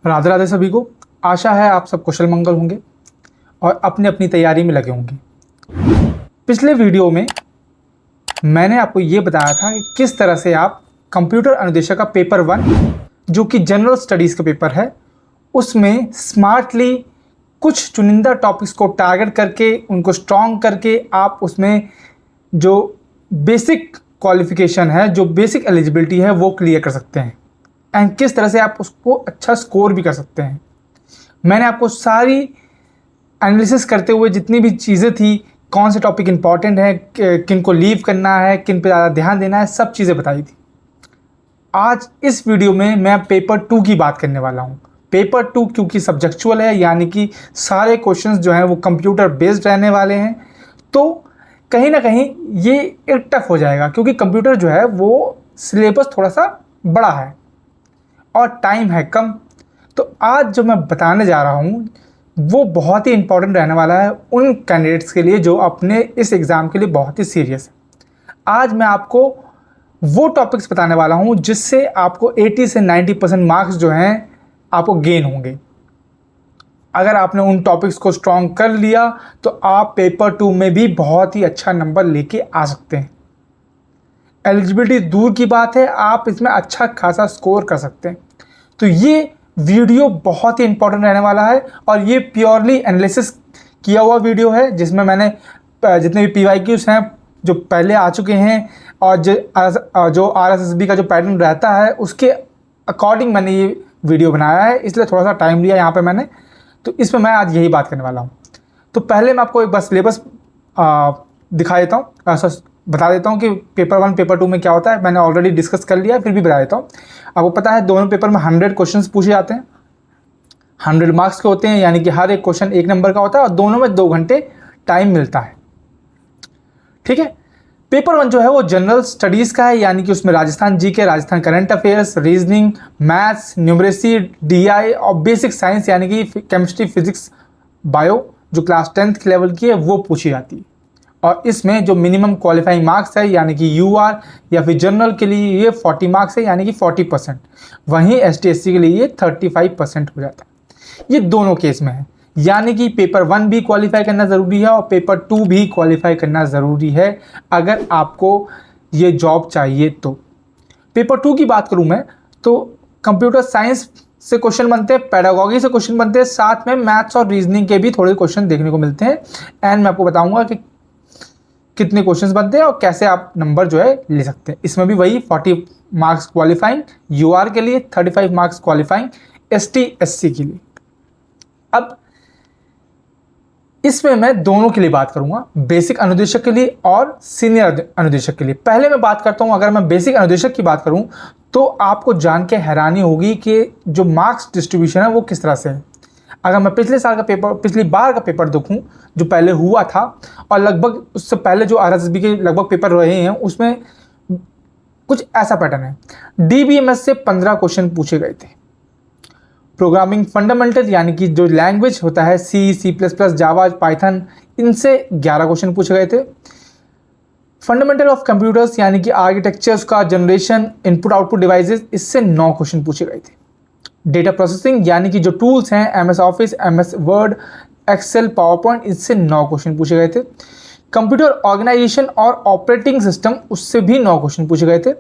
राधे राधे सभी को। आशा है आप सब कुशल मंगल होंगे और अपनी अपनी तैयारी में लगे होंगे। पिछले वीडियो में मैंने आपको ये बताया था कि किस तरह से आप कंप्यूटर अनुदेशक का पेपर 1 जो कि जनरल स्टडीज़ का पेपर है, उसमें स्मार्टली कुछ चुनिंदा टॉपिक्स को टारगेट करके उनको स्ट्रॉन्ग करके आप उसमें जो बेसिक क्वालिफिकेशन है, जो बेसिक एलिजिबिलिटी है, वो क्लियर कर सकते हैं एंड किस तरह से आप उसको अच्छा स्कोर भी कर सकते हैं। मैंने आपको सारी एनालिसिस करते हुए जितनी भी चीज़ें थी, कौन से टॉपिक इंपॉर्टेंट है, किन को लीव करना है, किन पे ज़्यादा ध्यान देना है, सब चीज़ें बताई थी। आज इस वीडियो में मैं पेपर 2 की बात करने वाला हूँ। पेपर 2 क्योंकि सब्जेक्चुअल है, यानी कि सारे क्वेश्चंस जो हैं वो कंप्यूटर बेस्ड रहने वाले हैं, तो कहीं ना कहीं ये एक टफ हो जाएगा क्योंकि कंप्यूटर जो है वो सिलेबस थोड़ा सा बड़ा है और टाइम है कम। तो आज जो मैं बताने जा रहा हूँ वो बहुत ही इंपॉर्टेंट रहने वाला है उन कैंडिडेट्स के लिए जो अपने इस एग्ज़ाम के लिए बहुत ही सीरियस है। आज मैं आपको वो टॉपिक्स बताने वाला हूँ जिससे आपको 80 से 90% मार्क्स जो हैं आपको गेन होंगे। अगर आपने उन टॉपिक्स को स्ट्रॉन्ग कर लिया तो आप पेपर 2 में भी बहुत ही अच्छा नंबर लेके आ सकते हैं। एलिजिबिलिटी दूर की बात है, आप इसमें अच्छा खासा स्कोर कर सकते हैं। तो ये वीडियो बहुत ही इंपॉर्टेंट रहने वाला है और ये प्योरली एनालिसिस किया हुआ वीडियो है जिसमें मैंने जितने भी PYQs हैं जो पहले आ चुके हैं और जो RSSB का जो पैटर्न रहता है उसके अकॉर्डिंग मैंने ये वीडियो बनाया है, इसलिए थोड़ा सा टाइम लिया यहाँ पे मैंने। तो इसमें मैं आज यही बात करने वाला हूँ। तो पहले मैं आपको एक बार सिलेबस दिखा देता हूँ, बता देता हूँ कि पेपर 1 पेपर 2 में क्या होता है। मैंने ऑलरेडी डिस्कस कर लिया है, फिर भी बता देता हूँ। आपको पता है दोनों पेपर में 100 क्वेश्चंस पूछे जाते हैं, 100 मार्क्स के होते हैं, यानी कि हर एक क्वेश्चन 1 नंबर का होता है और दोनों में 2 घंटे टाइम मिलता है। ठीक है। पेपर 1 जो है वो जनरल स्टडीज़ का है, यानी कि उसमें Rajasthan GK, Rajasthan current affairs, reasoning, maths, numeracy, DI और बेसिक साइंस यानी कि केमिस्ट्री, फिजिक्स, बायो जो क्लास 10th के लेवल की है वो पूछी जाती है। और इसमें जो मिनिमम क्वालिफाइंग मार्क्स है यानी कि UR या फिर जनरल के लिए ये 40 मार्क्स है, यानी कि 40%। वहीं ST SC के लिए ये 35% हो जाता है। ये दोनों केस में है, यानी कि पेपर 1 भी क्वालिफाई करना ज़रूरी है और पेपर 2 भी क्वालिफाई करना ज़रूरी है अगर आपको ये जॉब चाहिए तो। पेपर 2 की बात करूँ मैं तो कंप्यूटर साइंस से क्वेश्चन बनते हैं, पेडागॉजी से क्वेश्चन बनते हैं, साथ में मैथ्स और रीजनिंग के भी थोड़े क्वेश्चन देखने को मिलते हैं। एंड मैं आपको बताऊंगा कि कितने क्वेश्चंस बनते हैं और कैसे आप नंबर जो है ले सकते हैं। इसमें भी वही 40 मार्क्स क्वालिफाइंग UR के लिए, 35 मार्क्स क्वालिफाइंग ST SC के लिए। अब इसमें मैं दोनों के लिए बात करूंगा, बेसिक अनुदेशक के लिए और सीनियर अनुदेशक के लिए। पहले मैं बात करता हूं, अगर मैं बेसिक अनुदेशक की बात करूं तो आपको जान के हैरानी होगी कि जो मार्क्स डिस्ट्रीब्यूशन है वो किस तरह से है। अगर मैं पिछली बार का पेपर देखूं जो पहले हुआ था और लगभग उससे पहले जो RSSB के लगभग पेपर रहे हैं उसमें कुछ ऐसा पैटर्न है। DBMS से 15 क्वेश्चन पूछे गए थे। प्रोग्रामिंग फंडामेंटल यानी कि जो लैंग्वेज होता है C++, जावा, पाइथन, इनसे 11 क्वेश्चन पूछे गए थे। फंडामेंटल ऑफ कंप्यूटर्स यानी कि आर्किटेक्चर्स का जनरेशन, इनपुट आउटपुट डिवाइसेस, इससे 9 क्वेश्चन पूछे गए थे। डेटा प्रोसेसिंग यानी कि जो टूल्स हैं MS Office, MS Word, Excel, PowerPoint, इससे 9 क्वेश्चन पूछे गए थे। कंप्यूटर ऑर्गेनाइजेशन और ऑपरेटिंग सिस्टम, उससे भी 9 क्वेश्चन पूछे गए थे।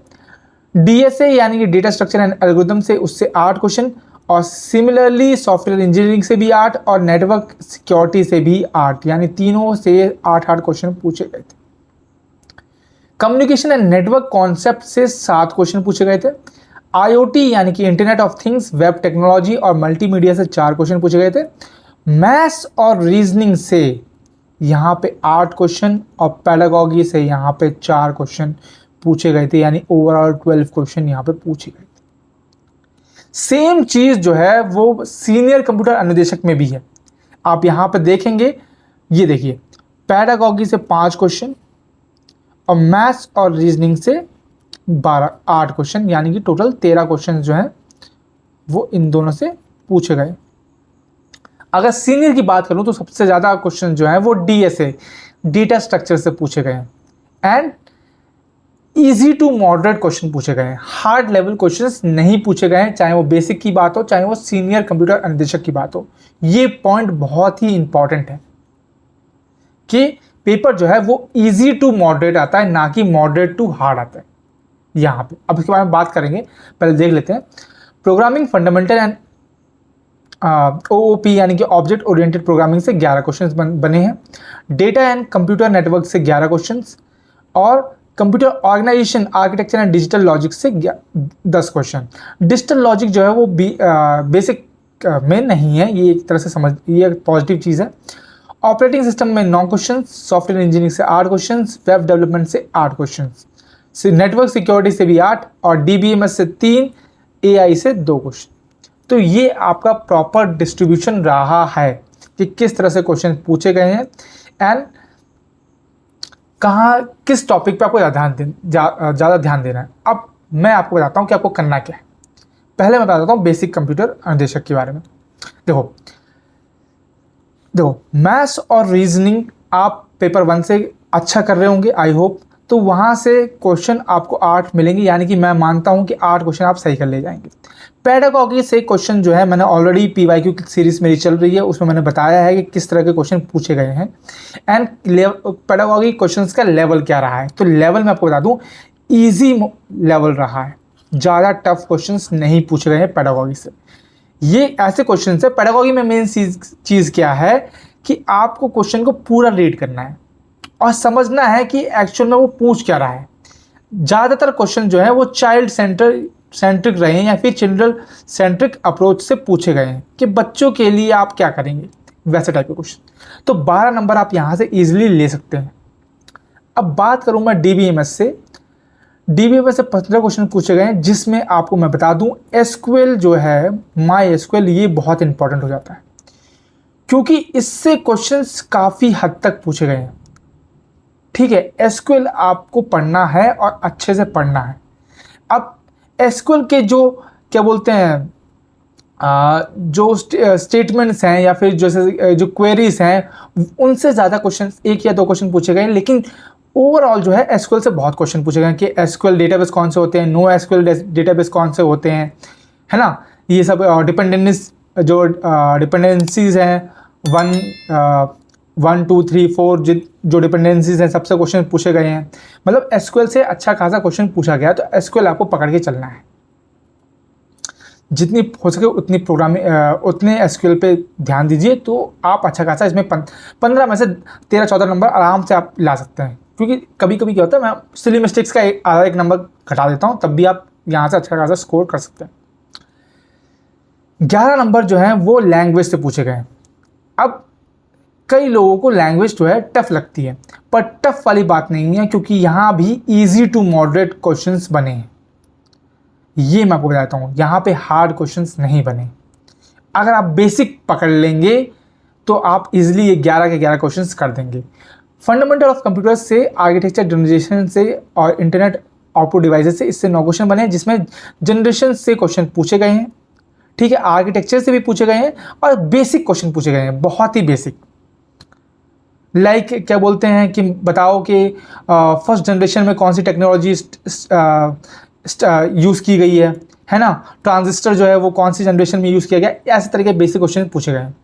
DSA यानी कि डेटा स्ट्रक्चर एंड एल्गोरिथम से उससे 8 क्वेश्चन और सिमिलरली सॉफ्टवेयर इंजीनियरिंग से भी 8 और नेटवर्क सिक्योरिटी से भी 8, यानी तीनों से 8 क्वेश्चन पूछे गए थे। कम्युनिकेशन एंड नेटवर्क कॉन्सेप्ट से 7 क्वेश्चन पूछे गए थे। IoT यानी कि internet of things, web technology और मल्टीमीडिया से 4 क्वेश्चन पूछे गए थे। मैथ्स और रीजनिंग से यहाँ पे 8 क्वेश्चन और पेडागॉजी से यहाँ पे 4 क्वेश्चन पूछे गए थे, यानी ओवरऑल 12 क्वेश्चन यहाँ पे पूछे गए थे। सेम चीज़ जो है वो सीनियर कंप्यूटर अनुदेशक में भी है। आप यहाँ पे देखेंगे, ये देखिए, पेडागॉजी से 5 क्वेश्चन और मैथ्स और रीजनिंग से 8 क्वेश्चन, यानी कि टोटल 13 क्वेश्चन जो हैं वो इन दोनों से पूछे गए। अगर सीनियर की बात करूं तो सबसे ज़्यादा क्वेश्चन जो हैं वो DSA, डेटा स्ट्रक्चर से पूछे गए हैं। And easy to moderate question पूछे गए हैं, हार्ड लेवल क्वेश्चंस नहीं पूछे गए हैं, चाहे वो बेसिक की बात हो चाहे वो सीनियर कंप्यूटर अनुदेशक की बात हो। ये पॉइंट बहुत ही इंपॉर्टेंट है कि पेपर जो है वो इजी टू मॉडरेट आता है, ना कि मॉडरेट टू हार्ड आता है यहाँ पे। अब इसके बारे में बात करेंगे, पहले देख लेते हैं। प्रोग्रामिंग फंडामेंटल एंड OOP यानी कि ऑब्जेक्ट ओरिएंटेड प्रोग्रामिंग से 11 क्वेश्चंस बने हैं। डेटा एंड कंप्यूटर नेटवर्क से 11 क्वेश्चंस और computer organisation architecture and digital logic से 10 क्वेश्चन। डिजिटल लॉजिक जो है वो बेसिक में नहीं है, ये एक तरह से समझ, ये एक पॉजिटिव चीज़ है। ऑपरेटिंग सिस्टम में 9 क्वेश्चन, सॉफ्टवेयर इंजीनियरिंग से 8 क्वेश्चन, वेब डेवलपमेंट से 8 क्वेश्चन, नेटवर्क सिक्योरिटी से भी 8 और DBMS से 3, AI से 2 क्वेश्चन। तो ये आपका प्रॉपर डिस्ट्रीब्यूशन रहा है कि किस तरह से क्वेश्चन पूछे गए हैं एंड कहाँ किस टॉपिक पे आपको ज़्यादा ध्यान देना है। अब मैं आपको बताता हूँ कि आपको करना क्या है। पहले मैं बताता हूँ बेसिक कंप्यूटर अनुदेशक के बारे में। देखो मैथ्स और रीजनिंग आप पेपर 1 से अच्छा कर रहे होंगे आई होप, तो वहाँ से क्वेश्चन आपको 8 मिलेंगे, यानी कि मैं मानता हूँ कि 8 क्वेश्चन आप सही कर ले जाएंगे। पेडागॉजी से क्वेश्चन जो है मैंने ऑलरेडी PYQ की सीरीज मेरी चल रही है, उसमें मैंने बताया है कि किस तरह के क्वेश्चन पूछे गए हैं एंड पेडागॉजी क्वेश्चंस का लेवल क्या रहा है। तो लेवल मैं आपको बता दूँ, ईजी लेवल रहा है, ज़्यादा टफ क्वेश्चंस नहीं पूछे गए हैं पेडागॉजी से। ये ऐसे क्वेश्चन है, पेडागॉजी में मेन चीज़ क्या है कि आपको क्वेश्चन को पूरा रीड करना है और समझना है कि एक्चुअल में वो पूछ क्या रहा है। ज़्यादातर क्वेश्चन जो है वो चाइल्ड सेंट्रिक रहे हैं या फिर चिल्ड्रन सेंट्रिक अप्रोच से पूछे गए हैं कि बच्चों के लिए आप क्या करेंगे, वैसे टाइप के क्वेश्चन। तो 12 नंबर आप यहाँ से ईजिली ले सकते हैं। अब बात करूँ मैं DBMS से 15 क्वेश्चन पूछे गए हैं, जिसमें आपको मैं बता दूँ SQL जो है, MySQL, ये बहुत इंपॉर्टेंट हो जाता है क्योंकि इससे क्वेश्चंस काफ़ी हद तक पूछे गए हैं। ठीक है, SQL आपको पढ़ना है और अच्छे से पढ़ना है। अब SQL के जो क्या बोलते हैं जो स्टेटमेंट्स हैं या फिर जैसे जो क्वेरीज हैं, उनसे ज़्यादा क्वेश्चन 1 या 2 क्वेश्चन पूछे गए हैं, लेकिन ओवरऑल जो है SQL से बहुत क्वेश्चन पूछे गए हैं कि SQL डेटाबेस कौन से होते हैं, नो SQL डेटाबेस कौन से होते हैं, है ना। ये सब डिपेंडेंसीज हैं 1 2 3 4 जो डिपेंडेंसीज हैं, सबसे क्वेश्चन पूछे गए हैं। मतलब SQL से अच्छा खासा क्वेश्चन पूछा गया, तो SQL आपको पकड़ के चलना है। जितनी हो सके उतनी उतने SQL पे ध्यान दीजिए, तो आप अच्छा खासा इसमें 15 में से 13-14 नंबर आराम से आप ला सकते हैं। क्योंकि कभी कभी क्या होता है, मैं सिली मिस्टेक्स का आधा एक नंबर घटा देता हूँ, तब भी आप यहाँ से अच्छा खासा स्कोर कर सकते हैं। 11 नंबर जो हैं वो लैंग्वेज से पूछे गए हैं। अब कई लोगों को लैंग्वेज जो है टफ लगती है, पर टफ वाली बात नहीं है, क्योंकि यहाँ भी इजी टू मॉडरेट क्वेश्चंस बने हैं। ये मैं आपको बताता हूँ, यहाँ पे हार्ड क्वेश्चंस नहीं बने। अगर आप बेसिक पकड़ लेंगे तो आप इजीली ये 11 के 11 क्वेश्चंस कर देंगे। फंडामेंटल ऑफ कंप्यूटर्स से, आर्किटेक्चर जनरेशन से और इंटरनेट आउटपुट डिवाइसेस से, इससे 9 क्वेश्चन बने हैं, जिसमें जनरेशन से क्वेश्चन पूछे गए हैं। ठीक है, आर्किटेक्चर से भी पूछे गए हैं और बेसिक क्वेश्चन पूछे गए हैं, बहुत ही बेसिक। लाइक क्या बोलते हैं कि बताओ कि फर्स्ट जनरेशन में कौन सी टेक्नोलॉजी यूज़ की गई है ना। ट्रांजिस्टर जो है वो कौन सी जनरेशन में यूज़ किया गया, ऐसे तरह के बेसिक क्वेश्चन पूछे गए हैं।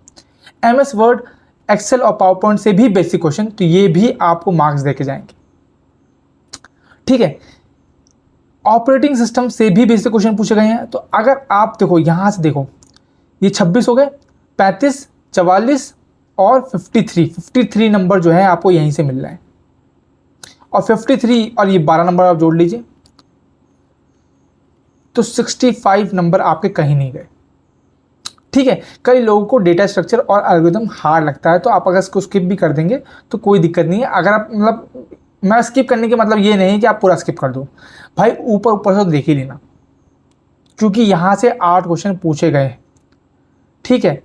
MS वर्ड, एक्सेल और पावर पॉइंट से भी बेसिक क्वेश्चन, तो ये भी आपको मार्क्स देके जाएंगे। ठीक है, ऑपरेटिंग सिस्टम से भी बेसिक क्वेश्चन पूछे गए हैं। तो अगर आप देखो यहाँ से देखो, ये 26 हो गए, 35, 44 और 53 नंबर जो है आपको यहीं से मिल रहे हैं। और 53 और ये 12 नंबर आप जोड़ लीजिए, तो 65 नंबर आपके कहीं नहीं गए। ठीक है, कई लोगों को डेटा स्ट्रक्चर और एल्गोरिथम हार्ड लगता है, तो आप अगर इसको स्किप भी कर देंगे तो कोई दिक्कत नहीं है। अगर आप मतलब, मैं स्किप करने के मतलब ये नहीं कि आप पूरा स्किप कर दो भाई, ऊपर से देख ही लेना, क्योंकि यहाँ से 8 क्वेश्चन पूछे गए। ठीक है,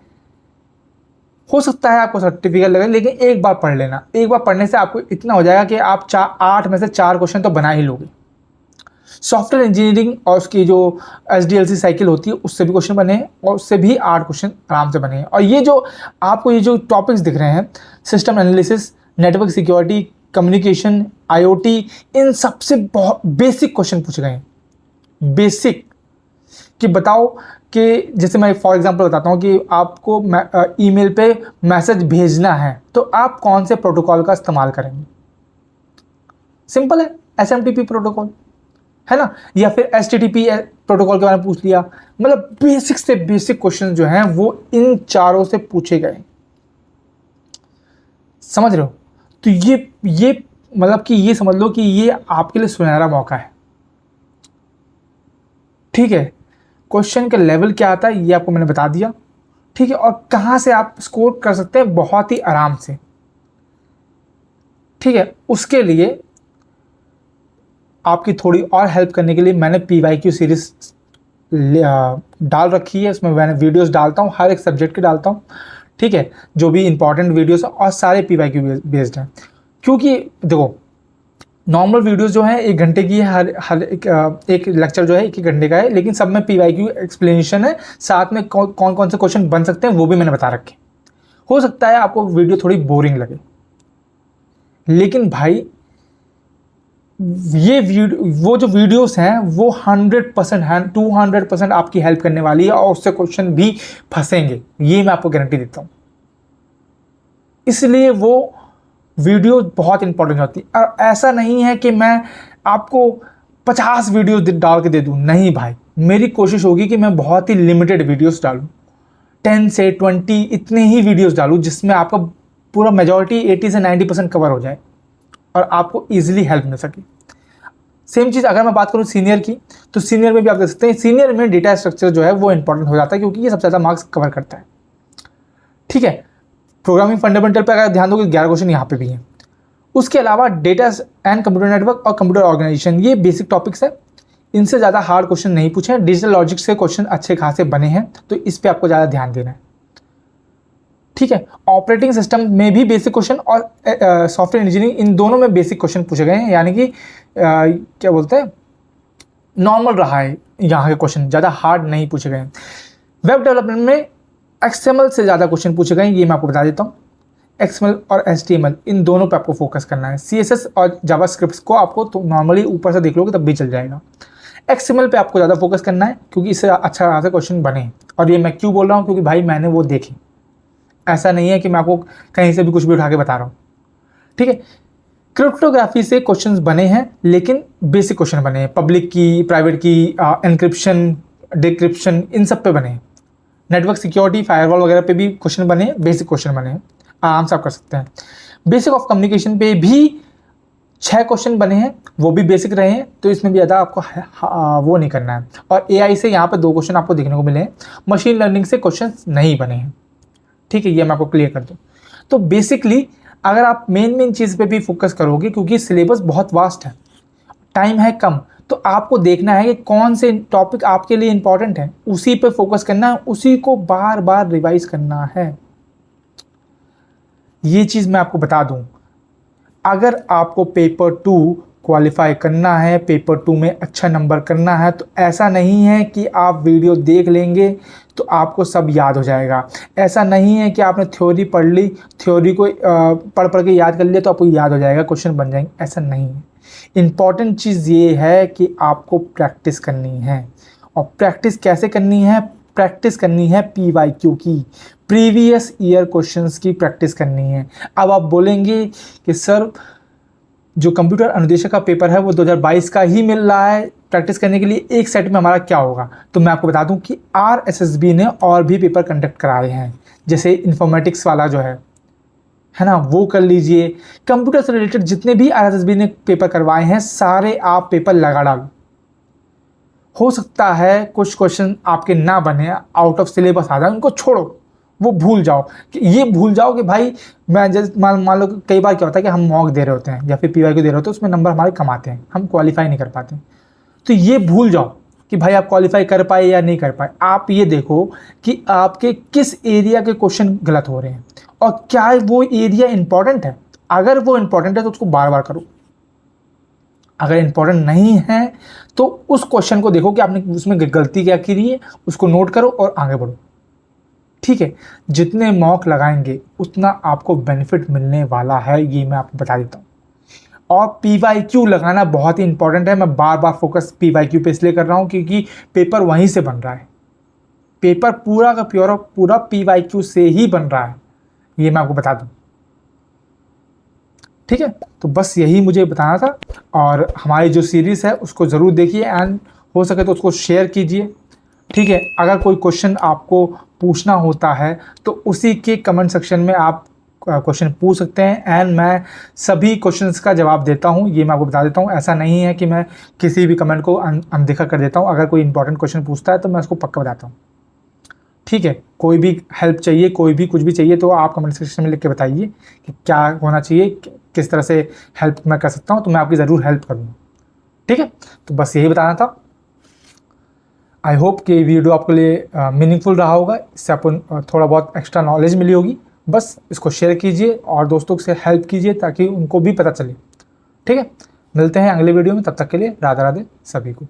हो सकता है आपको सर्टिफिकेट लगे, लेकिन एक बार पढ़ लेना। एक बार पढ़ने से आपको इतना हो जाएगा कि आप 8 में से 4 क्वेश्चन तो बना ही लोगे। सॉफ्टवेयर इंजीनियरिंग और उसकी जो SDLC साइकिल होती है, उससे भी क्वेश्चन बने हैं और उससे भी 8 क्वेश्चन आराम से बने हैं। और ये जो आपको ये जो टॉपिक्स दिख रहे हैं, system analysis, network security, communication, IOT, इन सबसे बहुत बेसिक क्वेश्चन पूछे गए हैं। बेसिक कि बताओ कि जैसे मैं फॉर एग्जांपल बताता हूँ कि आपको ईमेल पे मैसेज भेजना है तो आप कौन से प्रोटोकॉल का इस्तेमाल करेंगे। सिंपल है, एसएमटीपी प्रोटोकॉल, है ना, या फिर एचटीटीपी प्रोटोकॉल के बारे में पूछ लिया। मतलब बेसिक से बेसिक क्वेश्चन जो हैं वो इन चारों से पूछे गए। समझ रहे हो? तो ये मतलब कि ये समझ लो कि ये आपके लिए सुनहरा मौका है। ठीक है, क्वेश्चन का लेवल क्या आता है ये आपको मैंने बता दिया। ठीक है, और कहाँ से आप स्कोर कर सकते हैं बहुत ही आराम से। ठीक है, उसके लिए आपकी थोड़ी और हेल्प करने के लिए मैंने PYQ सीरीज डाल रखी है। उसमें मैंने वीडियोस डालता हूँ, हर एक सब्जेक्ट के डालता हूँ। ठीक है, जो भी इंपॉर्टेंट वीडियोस हैं और सारे PYQ बेस्ड हैं। क्योंकि देखो नॉर्मल वीडियोस जो हैं 1 घंटे की है, हर एक लेक्चर जो है 1 घंटे का है, लेकिन सब में PYQ एक्सप्लेनेशन है, साथ में कौन कौन से क्वेश्चन बन सकते हैं वो भी मैंने बता रखे। हो सकता है आपको वीडियो थोड़ी बोरिंग लगे, लेकिन भाई ये वो जो वीडियोस हैं वो 100% हैं, 200% आपकी हेल्प करने वाली है और उससे क्वेश्चन भी फंसेंगे, ये मैं आपको गारंटी देता हूँ। इसलिए वो वीडियो बहुत इंपॉर्टेंट होती है। और ऐसा नहीं है कि मैं आपको 50 वीडियो डाल के दे दूँ, नहीं भाई, मेरी कोशिश होगी कि मैं बहुत ही लिमिटेड वीडियोस डालूँ, 10 से 20 इतने ही वीडियोस डालूँ जिसमें आपका पूरा मेजॉरिटी 80 से 90% कवर हो जाए और आपको ईजिली हेल्प मिल सके। सेम चीज़ अगर मैं बात करूँ सीनियर की, तो सीनियर में भी आप देख सकते हैं, सीनियर में डेटा स्ट्रक्चर जो है वो इंपॉर्टेंट हो जाता है क्योंकि ये सबसे ज़्यादा मार्क्स कवर करता है। ठीक है, प्रोग्रामिंग फंडामेंटल पर अगर ध्यान दोगे 11 क्वेश्चन यहाँ पे भी हैं। उसके अलावा डेटा एंड कंप्यूटर नेटवर्क और कंप्यूटर ऑर्गेनाइजेशन, ये बेसिक टॉपिक्स है, इनसे ज़्यादा हार्ड क्वेश्चन नहीं पूछे हैं। डिजिटल लॉजिक्स के क्वेश्चन अच्छे खासे बने हैं, तो इस पर आपको ज़्यादा ध्यान देना है। ठीक है, ऑपरेटिंग सिस्टम में भी बेसिक क्वेश्चन और सॉफ्टवेयर इंजीनियरिंग, इन दोनों में बेसिक क्वेश्चन पूछे गए हैं, यानी कि क्या बोलते हैं, नॉर्मल रहा है यहाँ के क्वेश्चन, ज़्यादा हार्ड नहीं पूछे गए हैं। वेब डेवलपमेंट में XML से ज़्यादा क्वेश्चन पूछे गए हैं, ये मैं आपको बता देता हूँ। XML और HTML इन दोनों पे आपको फोकस करना है। CSS और जावास्क्रिप्ट को आपको तो नॉर्मली ऊपर से देख लोगे तब भी चल जाएगा। XML पे आपको ज़्यादा फोकस करना है क्योंकि इससे अच्छा खासा क्वेश्चन बने हैं। और ये मैं क्यों बोल रहा हूँ, क्योंकि भाई मैंने वो देखे, ऐसा नहीं है कि मैं आपको कहीं से भी कुछ भी उठा के बता रहा हूँ। ठीक है, क्रिप्टोग्राफी से क्वेश्चंस बने हैं, लेकिन बेसिक क्वेश्चन बने हैं। पब्लिक की, प्राइवेट की, एनक्रिप्शन, डिक्रिप्शन, इन सब पे बने हैं। नेटवर्क सिक्योरिटी, फायरवॉल वगैरह पे भी क्वेश्चन बने हैं, बेसिक क्वेश्चन बने हैं, आराम से आप कर सकते हैं। बेसिक ऑफ कम्युनिकेशन पे भी 6 क्वेश्चन बने हैं, वो भी बेसिक रहे हैं, तो इसमें भी ज़्यादा आपको वो नहीं करना है। और AI से यहाँ पे 2 क्वेश्चन आपको देखने को मिले हैं। मशीन लर्निंग से क्वेश्चन नहीं बने हैं। ठीक है, ये मैं आपको क्लियर कर दूँ। तो बेसिकली अगर आप मेन चीज़ पे भी फोकस करोगे, क्योंकि सिलेबस बहुत वास्ट है, टाइम है कम, तो आपको देखना है कि कौन से टॉपिक आपके लिए इंपॉर्टेंट है, उसी पे फोकस करना है, उसी को बार बार रिवाइज करना है। ये चीज़ मैं आपको बता दूं, अगर आपको पेपर 2 क्वालिफाई करना है, पेपर 2 में अच्छा नंबर करना है, तो ऐसा नहीं है कि आप वीडियो देख लेंगे तो आपको सब याद हो जाएगा। ऐसा नहीं है कि आपने थ्योरी पढ़ ली, थ्योरी को पढ़ के याद कर लिया तो आपको याद हो जाएगा, क्वेश्चन बन जाएंगे, ऐसा नहीं है। इम्पॉर्टेंट चीज़ ये है कि आपको प्रैक्टिस करनी है। और प्रैक्टिस कैसे करनी है? प्रैक्टिस करनी है PYQ की, प्रीवियस ईयर क्वेश्चंस की प्रैक्टिस करनी है। अब आप बोलेंगे कि सर जो कंप्यूटर अनुदेशक का पेपर है वो 2022 का ही मिल रहा है, प्रैक्टिस करने के लिए एक सेट में हमारा क्या होगा? तो मैं आपको बता दूं कि RSSB ने और भी पेपर कंडक्ट कराए हैं, जैसे इन्फॉर्मेटिक्स वाला जो है ना, वो कर लीजिए। कंप्यूटर से रिलेटेड जितने भी RSSB ने पेपर करवाए हैं सारे आप पेपर लगा डालो। हो सकता है कुछ क्वेश्चन आपके ना बने, आउट ऑफ सिलेबस आ जाए, उनको छोड़ो, वो भूल जाओ। कि ये भूल जाओ कि भाई मैं जैसे मान लो कई बार क्या होता है कि हम मॉक दे रहे होते हैं या फिर PYQ दे रहे होते हैं, उसमें नंबर हमारे कम आते हैं, हम क्वालिफाई नहीं कर पाते। तो ये भूल जाओ कि भाई आप क्वालिफाई कर पाए या नहीं कर पाए। आप ये देखो कि आपके किस एरिया के क्वेश्चन गलत हो रहे हैं और क्या वो एरिया इंपॉर्टेंट है। अगर वो इंपॉर्टेंट है तो उसको बार बार करो, अगर इंपॉर्टेंट नहीं है तो उस क्वेश्चन को देखो कि आपने उसमें गलती क्या की है, उसको नोट करो और आगे बढ़ो। ठीक है, जितने मॉक लगाएंगे उतना आपको बेनिफिट मिलने वाला है, ये मैं आपको बता देता हूँ। और PYQ लगाना बहुत ही इंपॉर्टेंट है। मैं बार बार फोकस PYQ पे इसलिए कर रहा हूँ क्योंकि पेपर वहीं से बन रहा है। पेपर पूरा का पूरा PYQ से ही बन रहा है, ये मैं आपको बता दूं। ठीक है, तो बस यही मुझे बताना था। और हमारी जो सीरीज़ है उसको ज़रूर देखिए एंड हो सके तो उसको शेयर कीजिए। ठीक है, अगर कोई क्वेश्चन आपको पूछना होता है तो उसी के कमेंट सेक्शन में आप क्वेश्चन पूछ सकते हैं एंड मैं सभी क्वेश्चंस का जवाब देता हूं, ये मैं आपको बता देता हूं। ऐसा नहीं है कि मैं किसी भी कमेंट को अनदेखा कर देता हूं। अगर कोई इंपॉर्टेंट क्वेश्चन पूछता है तो मैं उसको पक्का बताता हूं। ठीक है, कोई भी हेल्प चाहिए, कोई भी कुछ भी चाहिए तो आप कमेंट सेक्शन में लिख के बताइए कि क्या होना चाहिए, किस तरह से हेल्प मैं कर सकता हूँ, तो मैं आपकी ज़रूर हेल्प करूँगा। ठीक है, तो बस यही बताना था। आई होप कि वीडियो आपके लिए मीनिंगफुल रहा होगा, इससे आपको थोड़ा बहुत एक्स्ट्रा नॉलेज मिली होगी। बस इसको शेयर कीजिए और दोस्तों से हेल्प कीजिए ताकि उनको भी पता चले। ठीक है, मिलते हैं अगले वीडियो में, तब तक के लिए राधे राधे सभी को।